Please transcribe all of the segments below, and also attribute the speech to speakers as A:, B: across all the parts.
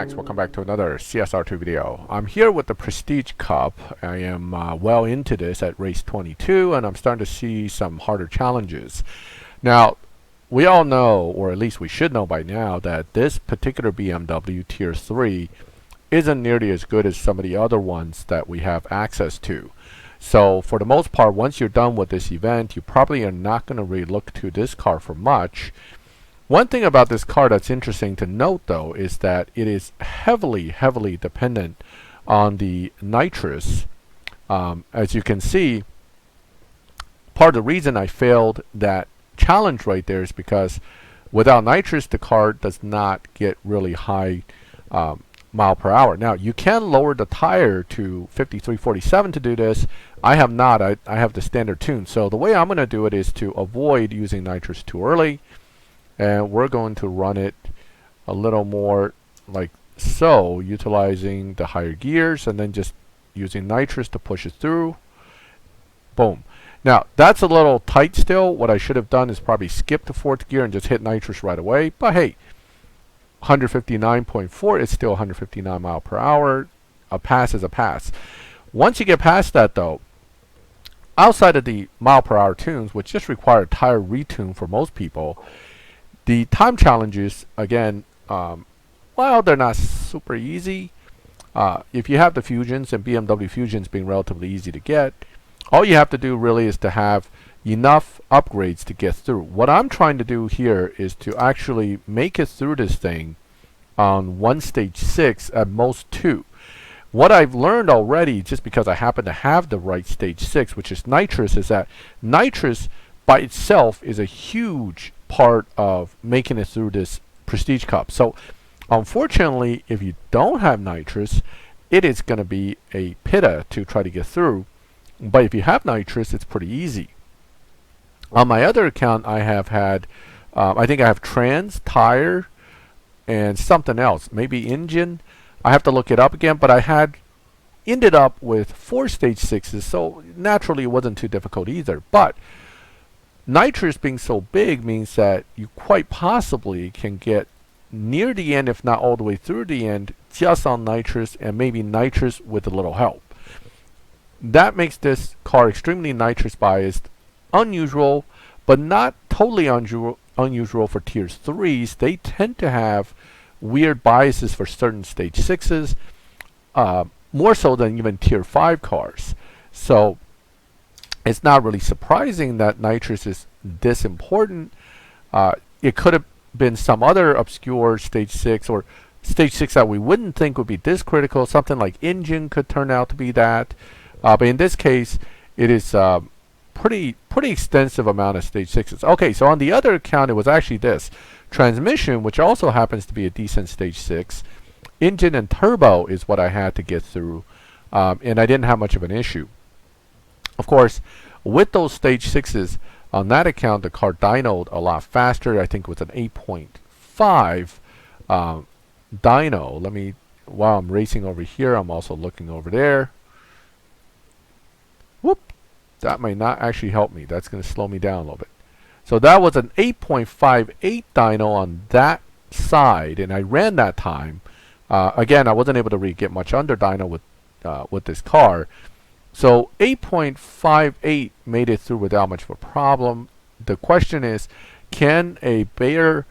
A: Max. Welcome back to another CSR2 video. I'm here with the Prestige Cup. I am well into this at race 22, and I'm starting to see some harder challenges. Now, we all know, or at least we should know by now, that this particular BMW Tier 3 isn't nearly as good as some of the other ones that we have access to. So for the most part, once you're done with this event, you probably are not going to really look to this car for much. One thing about this car that's interesting to note, though, is that it is heavily dependent on the nitrous. As you can see, part of the reason I failed that challenge right there is because without nitrous, the car does not get really high mile per hour. Now, you can lower the tire to 5347 to do this. I have not. I have the standard tune. So the way I'm going to do it is to avoid using nitrous too early. And we're going to run it a little more like so, utilizing the higher gears and then just using nitrous to push it through. Boom. Now, that's a little tight still. What I should have done is probably skip the fourth gear and just hit nitrous right away. But hey, 159.4 is still 159 mile per hour. A pass is a pass. Once you get past that, though, outside of the mile per hour tunes, which just require a tire retune for most people, the time challenges, again, while they're not super easy, if you have the Fusions, and BMW Fusions being relatively easy to get, all you have to do really is to have enough upgrades to get through. What I'm trying to do here is to actually make it through this thing on one stage 6, at most 2. What I've learned already, just because I happen to have the right stage 6, which is nitrous, is that nitrous by itself is a huge part of making it through this Prestige Cup. So unfortunately, if you don't have nitrous, it is going to be a pitta to try to get through. But if you have nitrous, it's pretty easy. On my other account, I have had, I think I have trans, tire, and something else, maybe engine. I have to look it up again, but I had ended up with 4 stage 6s, so naturally it wasn't too difficult either. But nitrous being so big means that you quite possibly can get near the end, if not all the way through the end, just on nitrous, and maybe nitrous with a little help. That makes this car extremely nitrous biased, unusual, but not totally unusual for Tier 3s. They tend to have weird biases for certain stage 6s, more so than even Tier 5 cars. So it's not really surprising that nitrous is this important. It could have been some other obscure stage 6 or stage 6 that we wouldn't think would be this critical. Something like engine could turn out to be that. But in this case, it is pretty extensive amount of stage 6s. Okay, so on the other account, it was actually this. Transmission, which also happens to be a decent stage 6. Engine and turbo is what I had to get through. And I didn't have much of an dyno. Of course, with those stage 6s, on that account, the car dynoed a lot faster. I think it was an 8.5 dyno. While I'm racing over here, I'm also looking over there. Whoop! That might not actually help me. That's going to slow me down a little bit. So that was an 8.58 dyno on that side, and I ran that time. Again, I wasn't able to really get much under dyno with this car. So 8.58 made it through without much of a problem. The question is, can a bare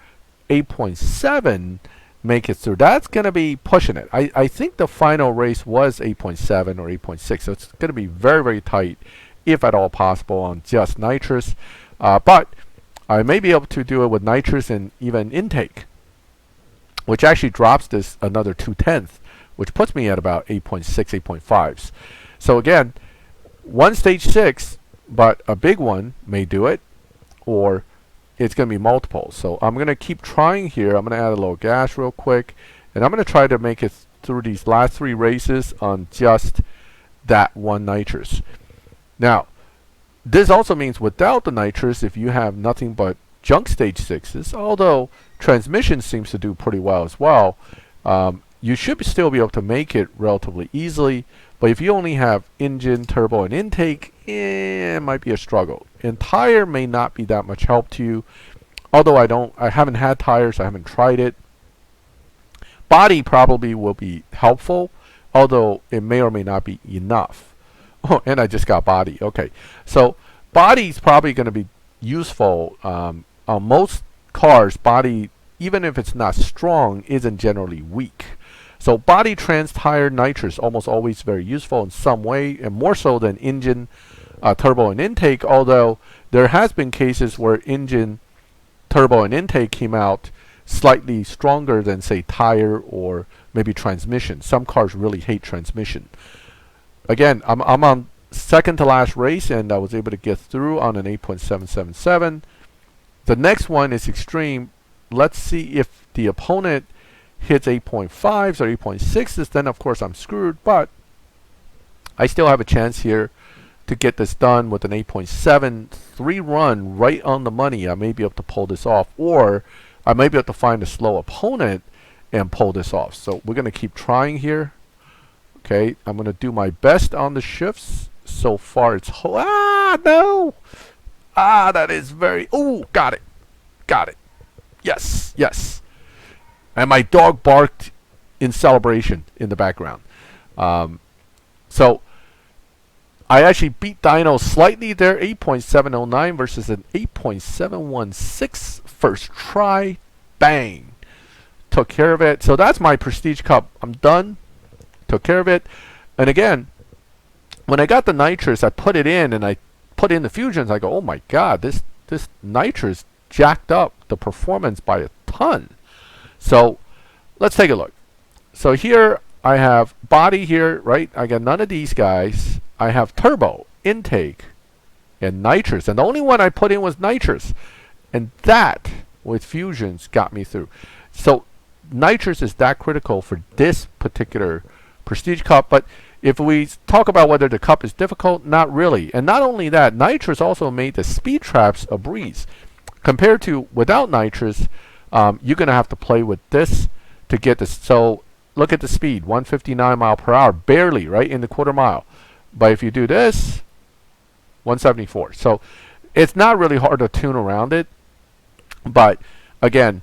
A: 8.7 make it through? That's going to be pushing it. I think the final race was 8.7 or 8.6, so it's going to be very tight, if at all possible, on just nitrous. But I may be able to do it with nitrous and even intake, which actually drops this another 0.2, which puts me at about 8.6, 8.5s. So again, one stage 6, but a big one may do it, or it's going to be multiple. So I'm going to keep trying here. I'm going to add a little gas real quick, and I'm going to try to make it through these last 3 races on just that one nitrous. Now, this also means without the nitrous, if you have nothing but junk stage 6s, although transmission seems to do pretty well as well, you should still be able to make it relatively easily. But if you only have engine, turbo, and intake, it might be a struggle. And tire may not be that much help to you. Although I haven't had tires, I haven't tried it. Body probably will be helpful, although it may or may not be enough. Oh, and I just got body. Okay, so body is probably going to be useful. On most cars, body, even if it's not strong, isn't generally weak. So body, trans, tire, nitrous, almost always very useful in some way, and more so than engine, turbo, and intake, although there has been cases where engine, turbo, and intake came out slightly stronger than, say, tire or maybe transmission. Some cars really hate transmission. Again, I'm on second to last race, and I was able to get through on an 8.777. The next one is extreme. Let's see if the opponent hits 8.5s or 8.6s, then of course I'm screwed, but I still have a chance here to get this done with an 8.73 run right on the money. I may be able to pull this off, or I may be able to find a slow opponent and pull this off. So we're going to keep trying here. Okay, I'm going to do my best on the shifts. So far it's no! That is very, got it. Got it. Yes, yes. And my dog barked in celebration in the background. So I actually beat Dino slightly there, 8.709 versus an 8.716 first try. Bang. Took care of it. So that's my Prestige Cup. I'm done. Took care of it. And again, when I got the nitrous, I put it in and I put in the fusions. I go, oh my God, this nitrous jacked up the performance by a ton. So let's take a look. So here I have body here, right? I got none of these guys. I have turbo, intake, and nitrous. And the only one I put in was nitrous. And that, with fusions, got me through. So nitrous is that critical for this particular Prestige Cup. But if we talk about whether the cup is difficult, not really. And not only that, nitrous also made the speed traps a breeze. Compared to without nitrous, you're going to have to play with this to get this. So look at the speed, 159 mile per hour, barely, right, in the quarter mile. But if you do this, 174. So it's not really hard to tune around it. But again,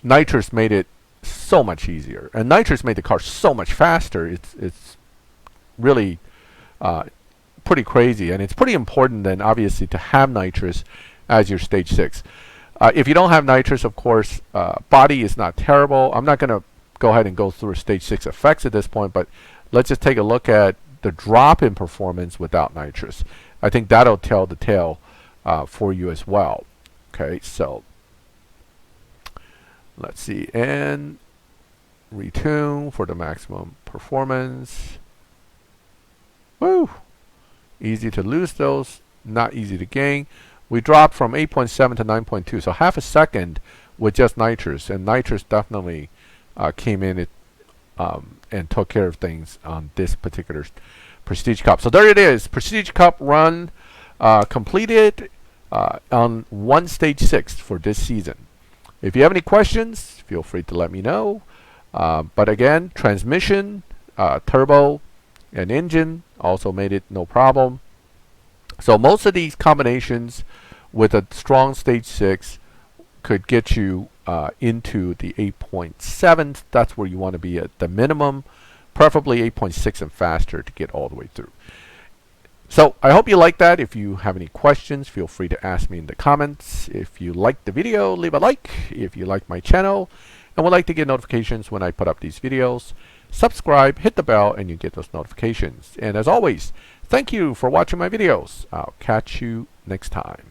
A: nitrous made it so much easier. And nitrous made the car so much faster. It's really pretty crazy. And it's pretty important then, obviously, to have nitrous as your stage 6. If you don't have nitrous, of course, body is not terrible. I'm not going to go ahead and go through stage 6 effects at this point, but let's just take a look at the drop in performance without nitrous. I think that'll tell the tale for you as well. Okay, so let's see, and retune for the maximum performance. Woo! Easy to lose those, not easy to gain. We dropped from 8.7 to 9.2, so half a second with just nitrous, and nitrous definitely came in and took care of things on this particular Prestige Cup. So there it is, Prestige Cup run completed on one stage 6 for this season. If you have any questions, feel free to let me know. But again, transmission, turbo, and engine also made it no problem. So most of these combinations with a strong stage 6 could get you into the 8.7. That's where you want to be at the minimum, preferably 8.6 and faster to get all the way through. So I hope you like that. If you have any questions, feel free to ask me in the comments. If you liked the video, leave a like. If you like my channel and would like to get notifications when I put up these videos, subscribe, hit the bell, and you get those notifications. And as always, thank you for watching my videos. I'll catch you next time.